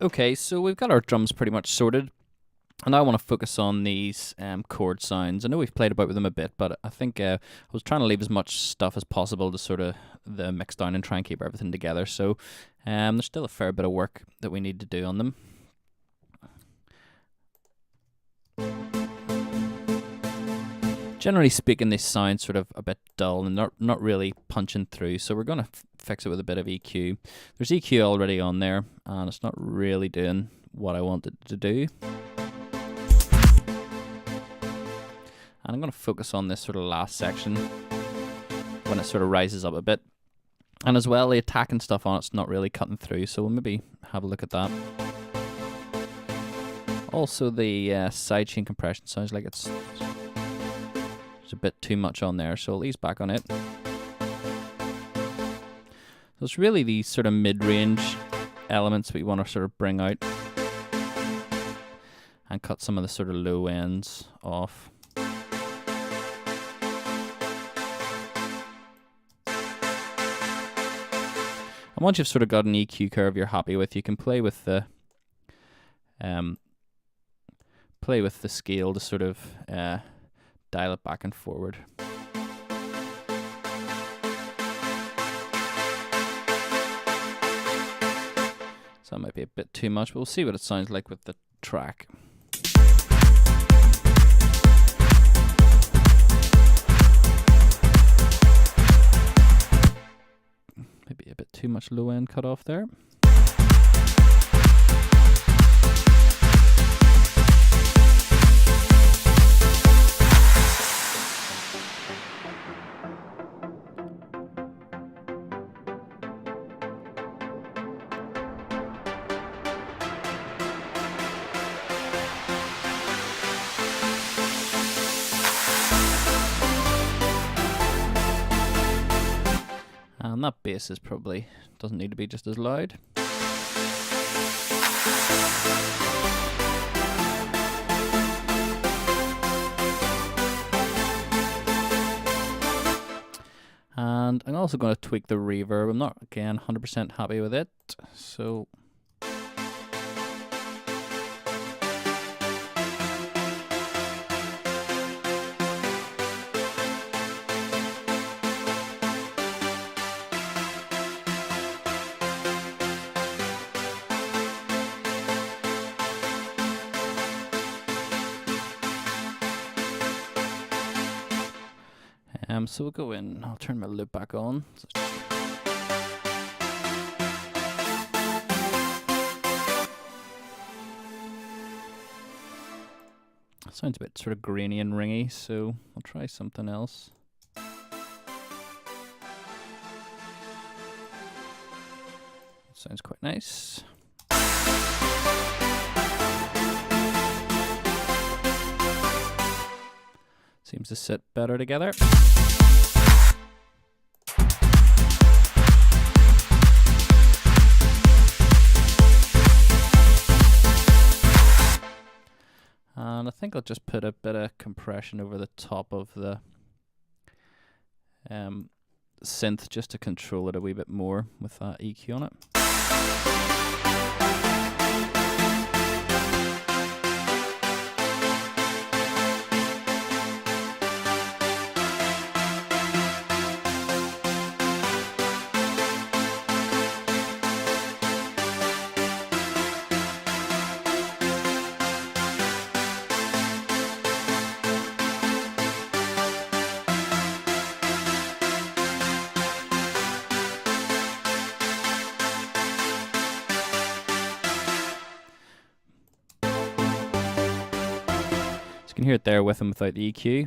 Okay, so we've got our drums pretty much sorted. And I want to focus on these chord sounds. I know we've played about with them a bit, but I think I was trying to leave as much stuff as possible to sort of the mix down and try and keep everything together. So there's still a fair bit of work that we need to do on them. Generally speaking, they sound sort of a bit dull and not really punching through. So we're going to fix it with a bit of EQ. There's EQ already on there, and it's not really doing what I want it to do. And I'm going to focus on this sort of last section when it sort of rises up a bit. And as well, the attack and stuff on it's not really cutting through, so we'll maybe have a look at that. Also, the sidechain compression sounds like it's a bit too much on there, so I'll ease back on it. So it's really these sort of mid-range elements we want to sort of bring out and cut some of the sort of low ends off. And once you've sort of got an EQ curve you're happy with, you can play with the scale to sort of dial it back and forward. So that might be a bit too much, but we'll see what it sounds like with the track. Maybe a bit too much low end cut off there. And that bass is probably doesn't need to be just as loud. And I'm also going to tweak the reverb. I'm not, again, 100% happy with it, so so we'll go in, I'll turn my loop back on. Sounds a bit sort of grainy and ringy, so I'll try something else. Sounds quite nice. Seems to sit better together. And I think I'll just put a bit of compression over the top of the synth just to control it a wee bit more with that EQ on it. You can hear it there with and without the EQ.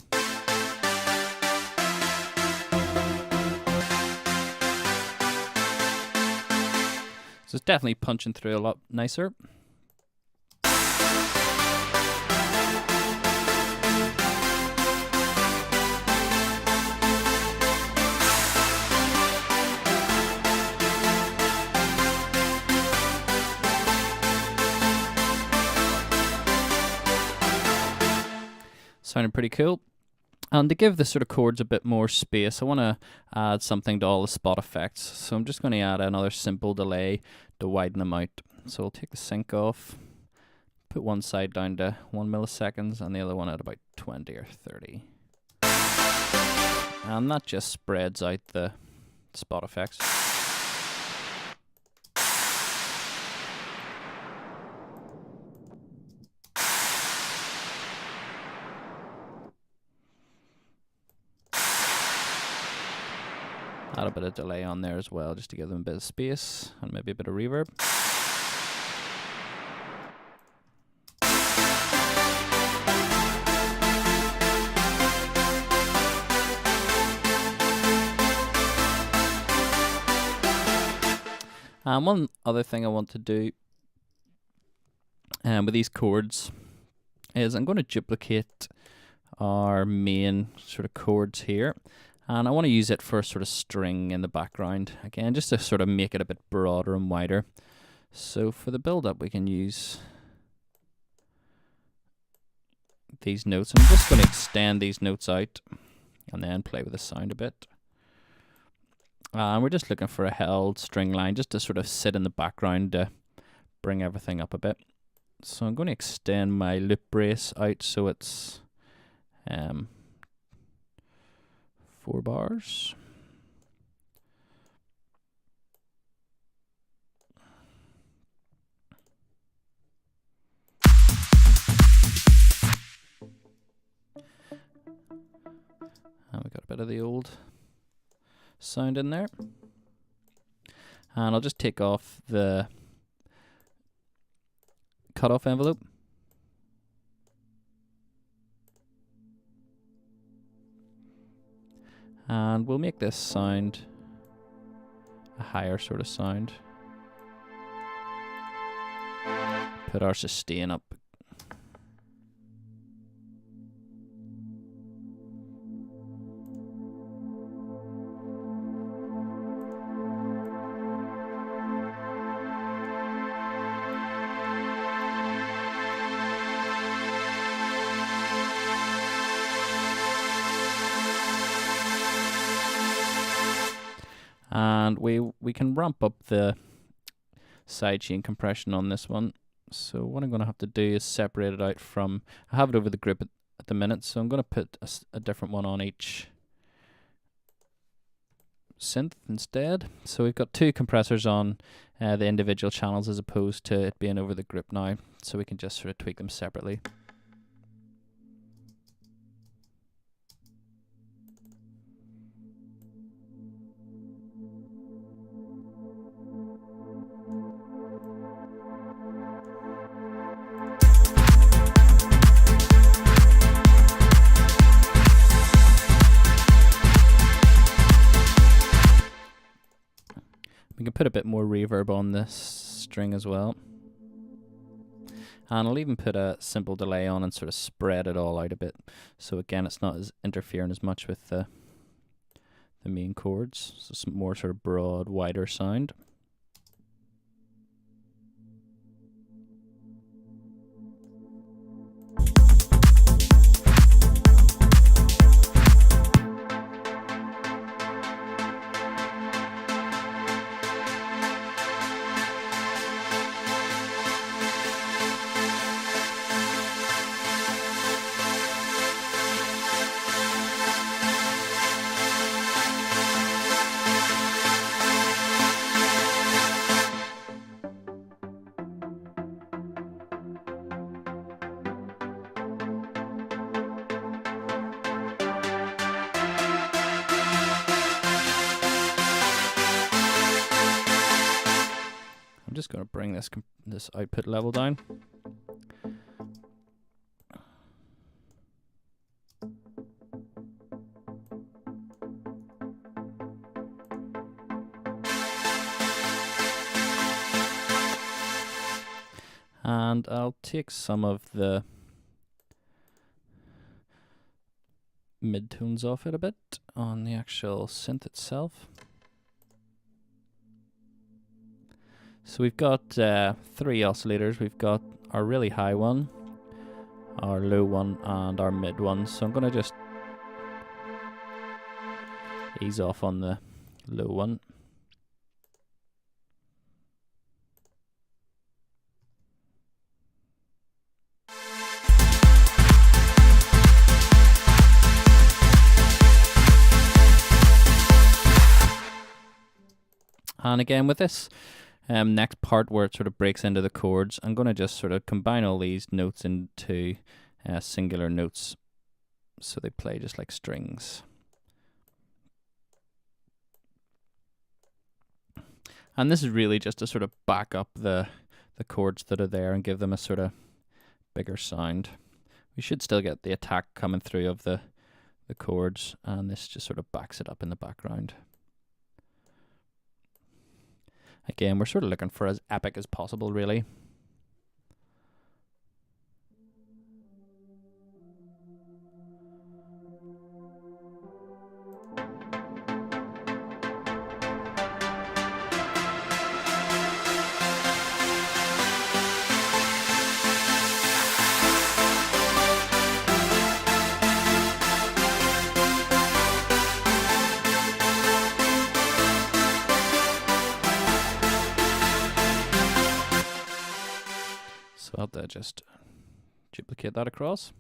So it's definitely punching through a lot nicer. Sounding pretty cool. And to give the sort of chords a bit more space, I want to add something to all the spot effects. So I'm just going to add another simple delay to widen them out. So we'll take the sync off, put one side down to 1 milliseconds and the other one at about 20 or 30. And that just spreads out the spot effects. Add a bit of delay on there as well, just to give them a bit of space and maybe a bit of reverb. And one other thing I want to do with these chords is I'm going to duplicate our main sort of chords here. And I want to use it for a sort of string in the background. Again, just to sort of make it a bit broader and wider. So for the build-up, we can use these notes. I'm just going to extend these notes out and then play with the sound a bit. And we're just looking for a held string line just to sort of sit in the background to bring everything up a bit. So I'm going to extend my loop brace out so it's 4 bars. And we got a bit of the old sound in there. And I'll just take off the cutoff envelope. And we'll make this sound a higher sort of sound. Put our sustain up. And we can ramp up the sidechain compression on this one. So what I'm going to have to do is separate it out from, I have it over the group at the minute, so I'm going to put a different one on each synth instead. So we've got 2 compressors on the individual channels as opposed to it being over the group now, so we can just sort of tweak them separately. We can put a bit more reverb on this string as well. And I'll even put a simple delay on and sort of spread it all out a bit. So again, it's not as interfering as much with the main chords. So some more sort of broad, wider sound. I'm just going to bring this output level down. And I'll take some of the midtones off it a bit on the actual synth itself. So we've got 3 oscillators. We've got our really high one, our low one, and our mid one. So I'm going to just ease off on the low one. And again with this next part where it sort of breaks into the chords, I'm going to just sort of combine all these notes into singular notes so they play just like strings. And this is really just to sort of back up the chords that are there and give them a sort of bigger sound. We should still get the attack coming through of the chords, and this just sort of backs it up in the background. Again, we're sort of looking for as epic as possible, really. So I'll just duplicate that across.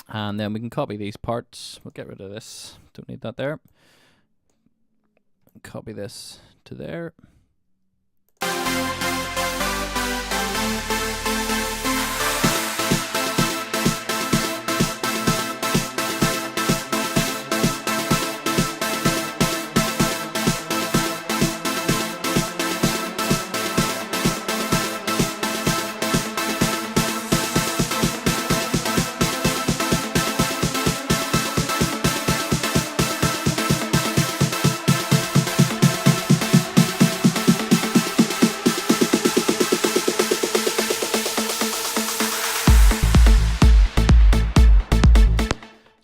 And then we can copy these parts. We'll get rid of this. Don't need that there. Copy this to there.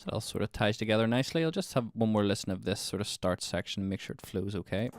All sort of ties together nicely. I'll just have one more listen of this sort of start section and make sure it flows okay.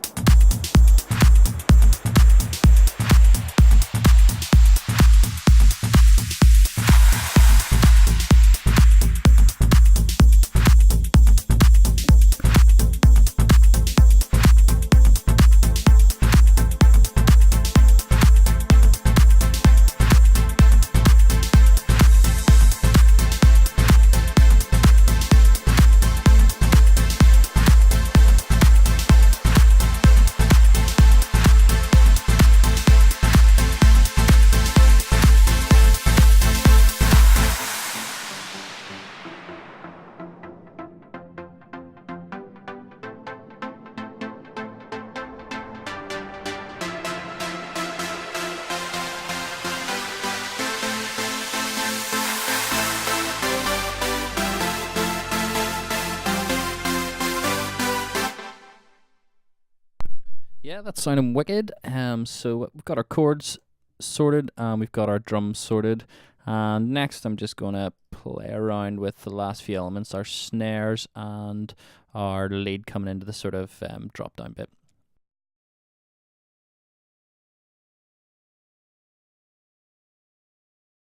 Yeah, that's sounding wicked. So we've got our chords sorted and we've got our drums sorted. And next I'm just going to play around with the last few elements, our snares and our lead coming into the sort of drop down bit.